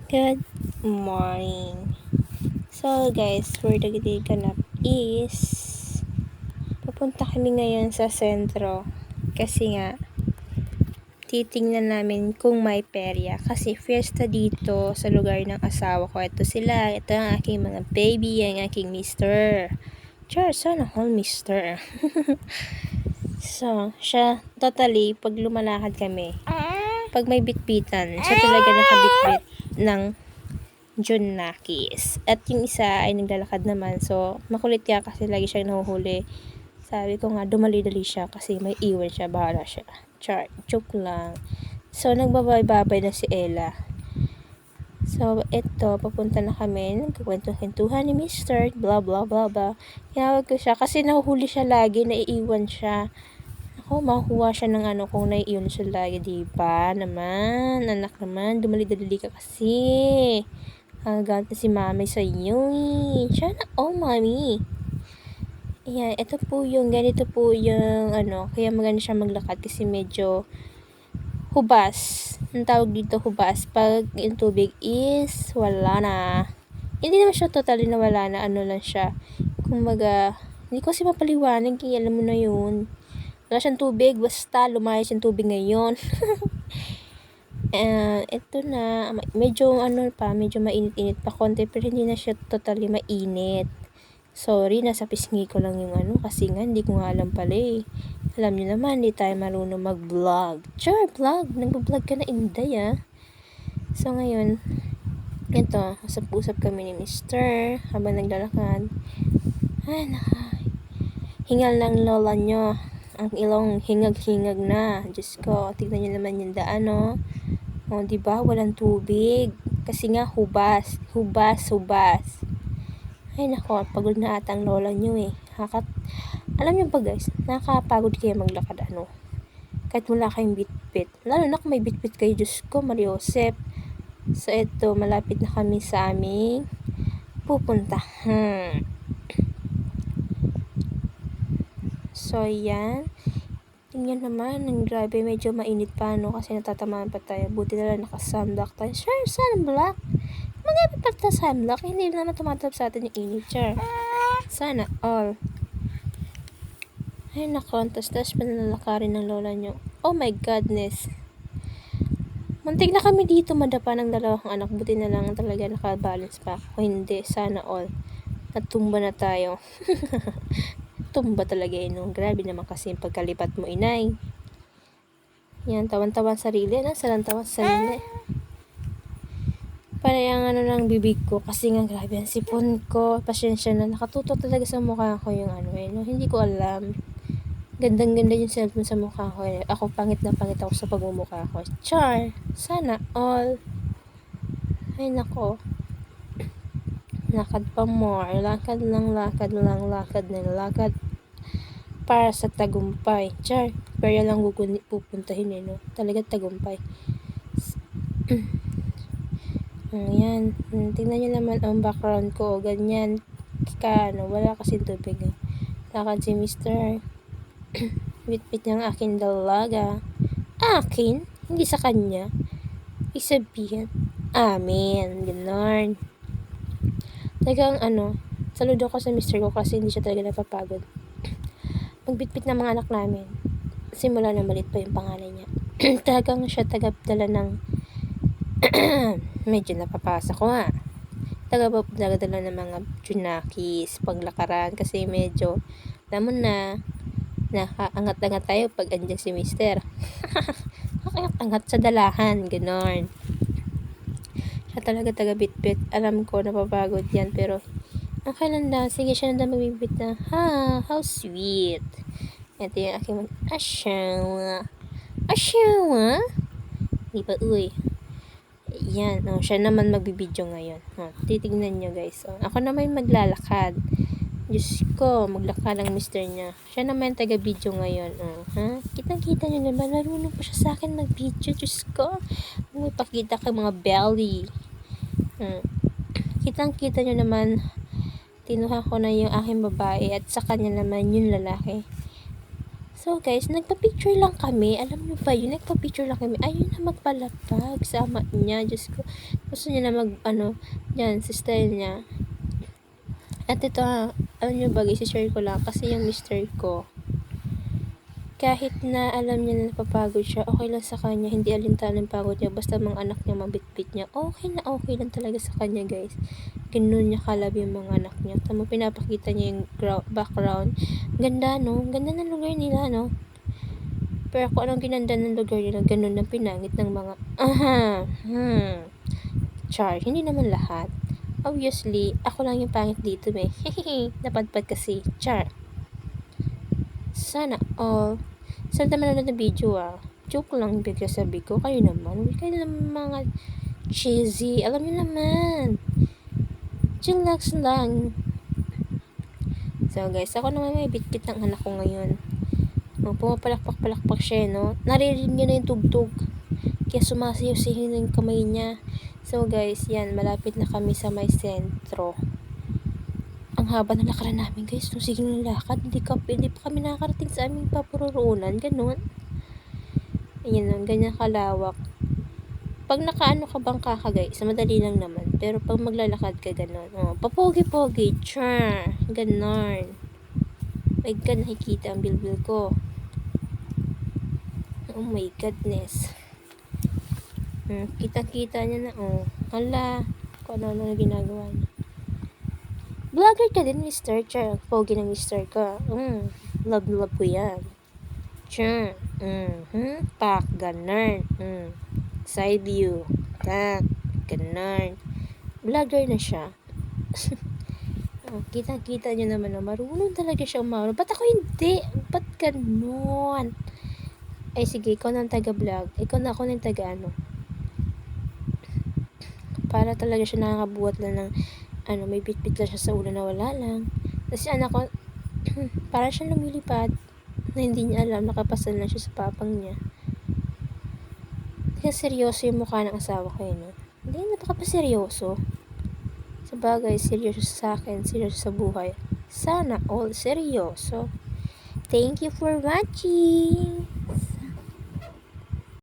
Good morning. So guys, for the ganap is pupunta kami ngayon sa sentro kasi nga titingnan namin kung may perya kasi fiesta dito sa lugar ng asawa ko. Ito sila, ito ang aking mga baby, ang aking mister. Char, sana all mister. So, siya totally pag lumalakad kami, pag may bitbitan, siya talaga nakabitbit ng Junakis. At yung isa ay naglalakad naman. So, makulit kaya kasi lagi siyang nahuhuli. Sabi ko nga, dumali-dali siya kasi may iwan siya. Bahala siya. Char, joke lang. So, nagbabay-babay na si Ella. So, eto, papunta na kami. Nagkakwentuhan ni Mr. Blah, blah, blah, blah. Tinawag ko siya kasi nahuhuli siya lagi. Naiiwan siya. Ako, makuha siya ng kung naiiwan siya lagi. Diba? Naman, anak naman, dumali-dali ka kasi. Galit na si mami sa iyo eh. Sana, mami. Ayan, ito po yung, ganito po yung, kaya maganda siya maglakad kasi medyo hubas. Ang tawag dito hubas. Pag yung tubig is, wala na. Hindi naman siya totally na wala na, lang siya. Kumbaga, hindi ko kasi mapaliwanag, alam mo na yun. Wala siyang tubig, basta lumayas yung tubig ngayon. Ito na, medyo medyo mainit-init pa konti, pero hindi na siya totally mainit. Sorry, nasa pisngi ko lang yung kasi nga, hindi ko nga alam pala eh. Alam niyo naman, hindi tayo marunong mag-vlog. Sure, vlog, nag-vlog ka na, Inday So ngayon, ito, usap-usap kami ni Mr. habang naglalakad. Ay, hingal ng lola nyo. Ang ilong hingag-hingag na. Diyos ko, tignan nyo naman yung daan, diba? Walang tubig. Kasi nga, hubas. Ay, nako, pagod na ata ang lola nyo eh. Alam nyo ba guys, nakakapagod kayo maglakad, kahit wala kayong bitbit. Lalo na kung may bitbit kayo, Diyos ko, Mariosep. So, ito, malapit na kami sa aming pupuntahan. So, yan. Tingnan naman, ang grabe, medyo mainit pa, kasi natatamaan pa tayo. Buti na lang naka-sunblock tayo. Sure, sunblock. Magabi pa tayo sunblock, hindi naman tumatap sa atin yung init, sure. Sana all. Ay, nako, tas pa nalalakarin ng lola nyo. Oh my godness. Muntik na kami dito madapa ng dalawang anak. Buti na lang talaga nakabalance pa ako. Hindi, sana all. Natumba na tayo. Tumba talaga Grabe naman kasi yung pagkalipat mo, inay. Yan, tawan-tawan sarili. Salantawan sarili. Parang lang bibig ko kasi nga grabe ang sipon ko. Pasensya na, nakatuto talaga sa mukha ko yung hindi ko alam. Gandang-ganda yung cellphone sa mukha ko. Ako pangit na pangit ako sa pagmumukha ko. Char! Sana all. Ay nako. Lakad pa more. Lakad para sa tagumpay. Char! Pero lang pupuntahin Talaga tagumpay. Ayan. Tingnan nyo naman ang background ko. Ganyan. Wala kasing tubig. Lakad si Mr. Bit-bit ng aking dalaga. Akin? Hindi sa kanya. Isabihin. Amen. Ganon. Talagang saludo ko sa Mr. ko kasi hindi siya talaga napapagod. Magbitbit ng mga anak namin. Simula na malit pa yung pangalan niya. Talagang siya tagadala ng medyo napapasa ko tagadala ng mga Junakis paglakaran kasi medyo alam mo na nakaangat-angat tayo pag andyan si Mister. Angat sa dalahan, ganon. Siya talaga taga-bitbit. Alam ko napapagod yan pero okay lang daw. Sige, siya na daw magbibit na. How sweet. Ito yung aking asawa. Di ba, uy? Yan, siya naman magbibideo ngayon. Titignan nyo guys. Ako naman maglalakad. Diyos ko, maglakad ang mister niya. Siya naman taga-video ngayon. Kitang-kita nyo naman. Marunong pa siya sa akin mag-video. Diyos ko. May pakita ka mga belly. Kitang-kita nyo naman. Tinuha ko na yung aking babae at sa kanya naman yung lalaki. So, So guys, nagpa-picture lang kami. Alam niyo ba yun? Nagpa-picture lang kami. Ayun na magpalapag sa ama niya. Diyos ko. Gusto niya na yan, sa style niya. At ito alam niyo ba guys, i-share ko lang. Kasi yung mister ko, kahit na alam niya na napapagod siya, okay lang sa kanya, hindi alintanin pagod niya, basta mga anak niya mabitbit niya, okay lang talaga sa kanya guys. Ganun niya kalab yung mga anak niya. Tama, pinapakita niya yung background. Ganda no? Ganda ng lugar nila no? Pero kung anong ginanda ng lugar nila, ganun ang pinangit ng mga, char, hindi naman lahat. Obviously, ako lang yung pangit dito hehehe, napadpad kasi, char. Sana all. Sa naman na ng video joke lang bigla sabi ko, kayo naman mga cheesy, alam niyo naman, chillax lang. So guys, ako naman may bitbit ng anak ko ngayon. Pumapalakpak siya no, naririnig niya na yung tugtog, kaya sumasayaw-sayaw na yung kamay niya. So guys, yan, malapit na kami sa may sentro. Ang haba ng lakaran namin guys, nung sige ng lakad, hindi pa kami nakakarating sa aming papururoonan, ganun. Ayan lang, ganyan kalawak. Pag nakaano ka bangka ka guys, madali lang naman. Pero pag maglalakad ka ganun, papogi-pogi, char, ganun. My God, nakikita ang bilbil ko. Oh my godness. Kita-kita niya na, hala, kung ano na ginagawa niya. Vlogger ka din, Mr. Char. Pogi ng Mr. ka. Love ko yan. Char. Pak. Ganun. Side view. Tak. Ganun. Vlogger na siya. Kita-kita niyo naman na marunong talaga siya umarunong. Ba't ako hindi? Ba't ganun? Ay sige, ikaw na ang taga-vlog. Ikaw na ako ng taga-ano. Para talaga siya nakakabuhat lang ng may bit-bit lang siya sa ulo na wala lang. Kasi anak ko, para siya lumilipad na hindi niya alam, nakapasan lang siya sa papang niya. Kaya seryoso yung mukha ng asawa ko no? Hindi, napaka-seryoso. Sa bagay, seryoso sa akin, seryoso sa buhay. Sana all seryoso. Thank you for watching!